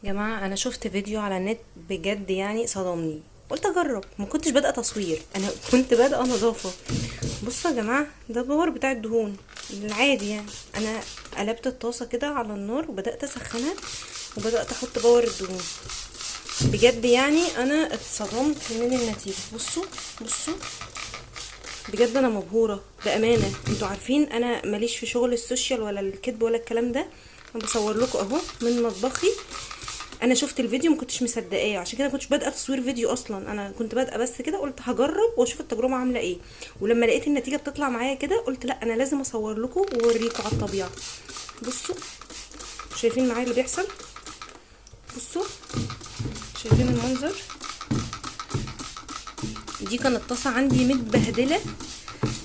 جماعة انا شفت فيديو على النت بجد يعني صدمني. قلت اجرب، ما كنتش بادئه تصوير، انا كنت بادئه نظافه. بصوا يا جماعه، ده الباور بتاع الدهون العادي يعني. انا قلبت الطاسه كده على النار وبدات اسخنها وبدات احط باور الدهون. بجد يعني انا اتصدمت من النتيجه. بصوا بصوا، بجد انا مبهوره بامانه. انتوا عارفين انا ماليش في شغل السوشيال ولا الكذب ولا الكلام ده، انا بصور لكم اهو من مطبخي. انا شفت الفيديو ما كنتش مصدقاه، عشان كده ما كنتش بادئه تصوير فيديو اصلا. انا كنت بادئه بس كده، قلت هجرب واشوف التجربه عامله ايه. ولما لقيت النتيجه بتطلع معايا كده قلت لا، انا لازم اصور لكم واوريكم على الطبيعه. بصوا، شايفين معايا اللي بيحصل؟ بصوا، شايفين المنظر؟ دي كانت طاسه عندي متبهدله،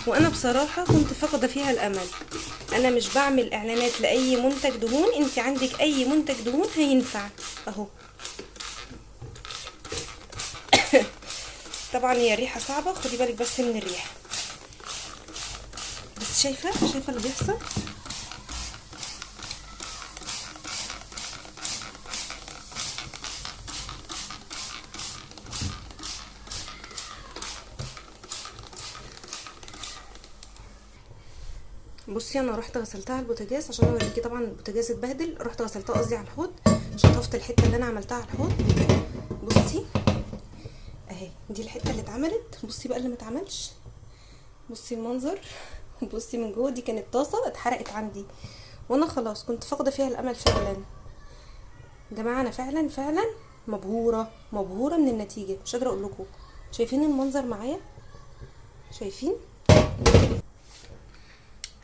وانا بصراحه كنت فاقده فيها الامل. انا مش بعمل اعلانات لاي منتج دهون، انت عندك اي منتج دهون هينفع اهو. طبعا هي الريحه صعبه، خدي بالك بس من الريحه. بس شايفه اللي بيحصل؟ بصي، انا رحت غسلتها على البوتاجاز عشان اوريكي. طبعا البوتاجاز اتبهدل، رحت غسلتها قصدي على الحوض، شطفت الحته اللي انا عملتها على الحوض. بصي اهي، دي الحته اللي اتعملت. بصي بقى اللي متعملش، بصي المنظر. بصي من جوه، دي كانت طاسه اتحرقت عندي وانا خلاص كنت فاقده فيها الامل فعلا. يا جماعه انا فعلا فعلا مبهوره من النتيجه، مش قادره اقول لكم. شايفين المنظر معايا؟ شايفين؟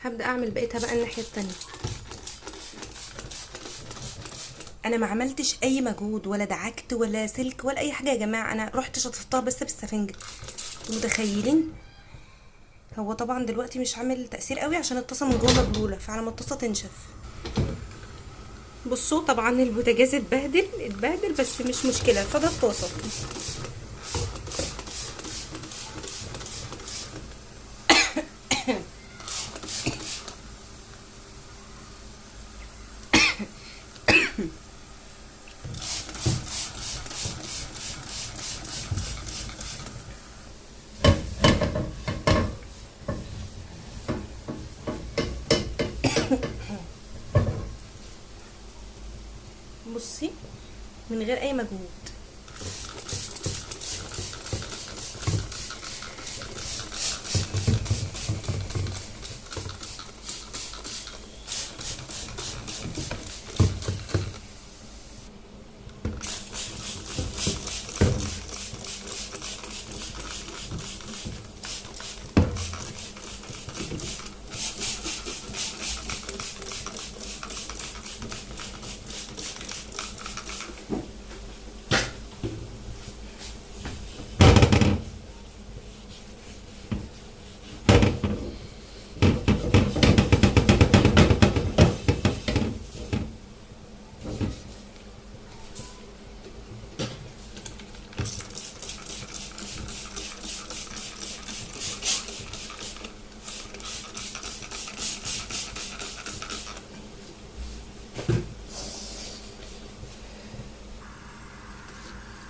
هبدا اعمل بقيتها بقى الناحيه التانية. انا ما عملتش اي مجهود ولا دعكت ولا سلك ولا اي حاجه يا جماعه، انا رحت شطفتها بس بالسفنجه. انتوا متخيلين؟ هو طبعا دلوقتي مش عامل تاثير قوي عشان الطاسه من جوه مبلوله، فعلى ما الطاسه تنشف. بصوا طبعا البوتاجاز اتبهدل بس مش مشكله، فده الطاسه. بصي من غير اي مجهود.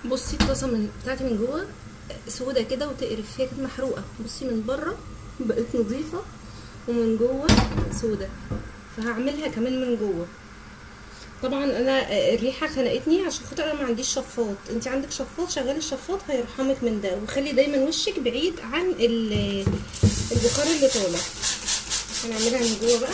بصي الطاسه بتاعتي من جوه سودا كده وتقرف، هي كانت محروقه. بصي من بره بقت نظيفه ومن جوه سودا، فهعملها كمان من جوه. طبعا انا الريحه خنقتني عشان خاطر انا ما عنديش شفاط. انت عندك شفاط، شغلي الشفاط هيرحمك من ده، وخلي دايما وشك بعيد عن البخار اللي طالع. هنعملها من جوه بقى.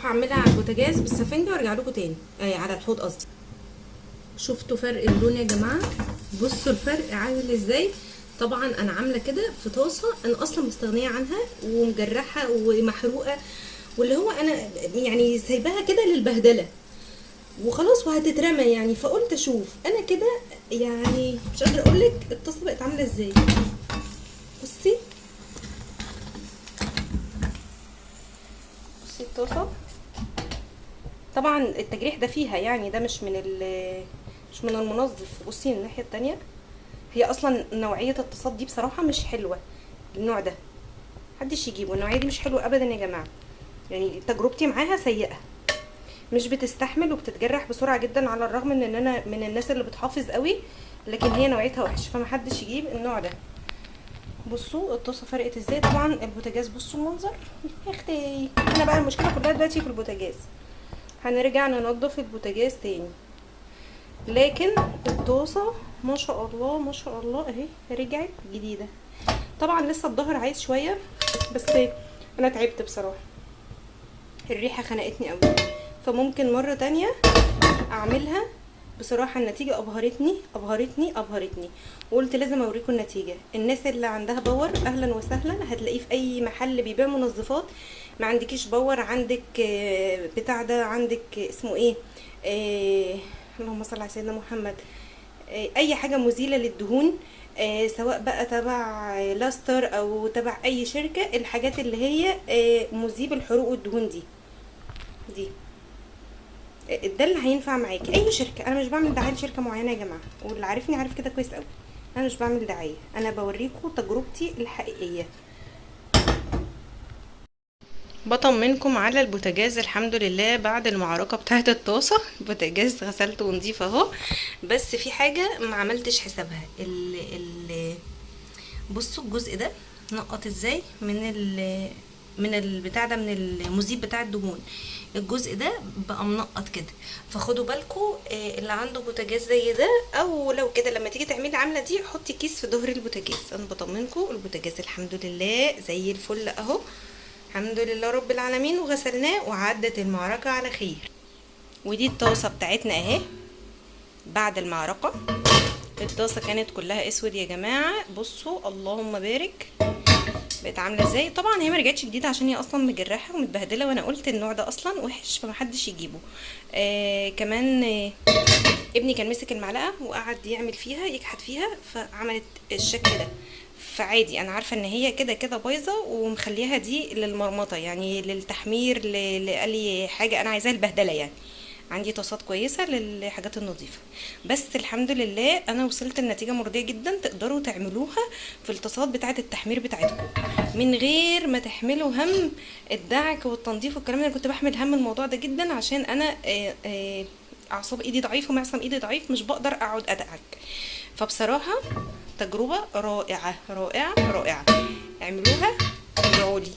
هروح اعملها على البوتاجاز بالسفنجه وارجع لكم تاني، على الحوض قصدي. شفتوا فرق اللون يا جماعه؟ بصوا الفرق عامل ازاي. طبعا انا عامله كده في طاسه انا اصلا مستغنيه عنها ومجرحه ومحروقه، واللي هو انا يعني سايباها كده للبهدله وخلاص وهتترمى يعني. فقلت اشوف انا كده يعني، مش قادره اقول لك الطاسه بقت عامله ازاي. بصي بصي الطاسه، طبعا التجريح ده فيها يعني، ده مش من المنظف. بصي من الناحيه التانية، هي اصلا نوعيه الطاسات دي بصراحه مش حلوه. النوع ده محدش يجيبه، النوعيه دي مش حلوه ابدا يا جماعه. يعني تجربتي معاها سيئه، مش بتستحمل وبتتجرح بسرعه جدا، على الرغم من ان انا من الناس اللي بتحافظ قوي، لكن هي نوعيتها وحشه، فمحدش يجيب النوع ده. بصوا الطاسه فرقت ازاي. طبعا البوتاجاز بصوا المنظر يا اختي. انا بقى المشكله كلها دلوقتي في البوتاجاز، هنرجع ننضف البوتاجاز تاني. لكن الطاسه ما شاء الله ما شاء الله اهي رجعت جديده. طبعا لسه الظهر عايز شويه، بس انا تعبت بصراحه، الريحه خنقتني قوي، فممكن مره تانية اعملها. بصراحه النتيجه ابهرتني ابهرتني ابهرتني، وقلت لازم اوريكم النتيجه. الناس اللي عندها باور اهلا وسهلا، هتلاقيه في اي محل بيبيع منظفات. ما عندكيش باور، عندك بتاع ده، عندك اسمه ايه، اللهم صل على سيدنا محمد، اي حاجه مزيله للدهون، سواء بقى تبع لاستر او تبع اي شركه، الحاجات اللي هي مذيب الحروق والدهون دي ده اللي هينفع معاكي. اي شركه، انا مش بعمل دعايه لشركه معينه يا جماعه، واللي عارفني عارف كده كويس قوي. انا مش بعمل دعايه، انا بوريكم تجربتي الحقيقيه. بطمنكم على البوتاجاز الحمد لله بعد المعركه بتاعه الطاسه. البوتاجاز غسلته ونضيف اهو، بس في حاجه ما عملتش حسابها. بصوا الجزء ده نقط ازاي من البتاع ده، من المذيب بتاع الدهون. الجزء ده بقى منقط كده، فخدوا بالكم اللي عنده بوتاجاز زي ده، او لو كده لما تيجي تعملي العمله دي حطي كيس في ظهر البوتاجاز. انا بطمنكم البوتاجاز الحمد لله زي الفل اهو، الحمد لله رب العالمين، وغسلناه وعدت المعركه على خير. ودي الطاسه بتاعتنا اهي بعد المعركه. الطاسه كانت كلها اسود يا جماعه، بصوا اللهم بارك بقت عامله ازاي. طبعا هي ما رجعتش جديده عشان هي اصلا مجرحه ومتبهدله، وانا قلت النوع ده اصلا وحش فمحدش يجيبه. كمان ابني كان مسك المعلقه وقعد يعمل فيها يكحت فيها فعملت الشكل ده. فعادي انا عارفه ان هي كده كده بايظه، ومخليها دي للمرمطه يعني للتحمير لاي حاجه انا عايزاها البهدله يعني. عندي طاسات كويسه للحاجات النظيفه، بس الحمد لله انا وصلت لنتيجه مرضيه جدا. تقدروا تعملوها في الطاسات بتاعه التحمير بتاعتكم من غير ما تحملوا هم الدعك والتنظيف والكلام ده. انا كنت بحمل هم الموضوع ده جدا عشان انا اعصاب ايدي ضعيف ومعصم ايدي ضعيف، مش بقدر اقعد ادعك. فبصراحه تجربه رائعه رائعه رائعه، اعملوها ادعوا لي.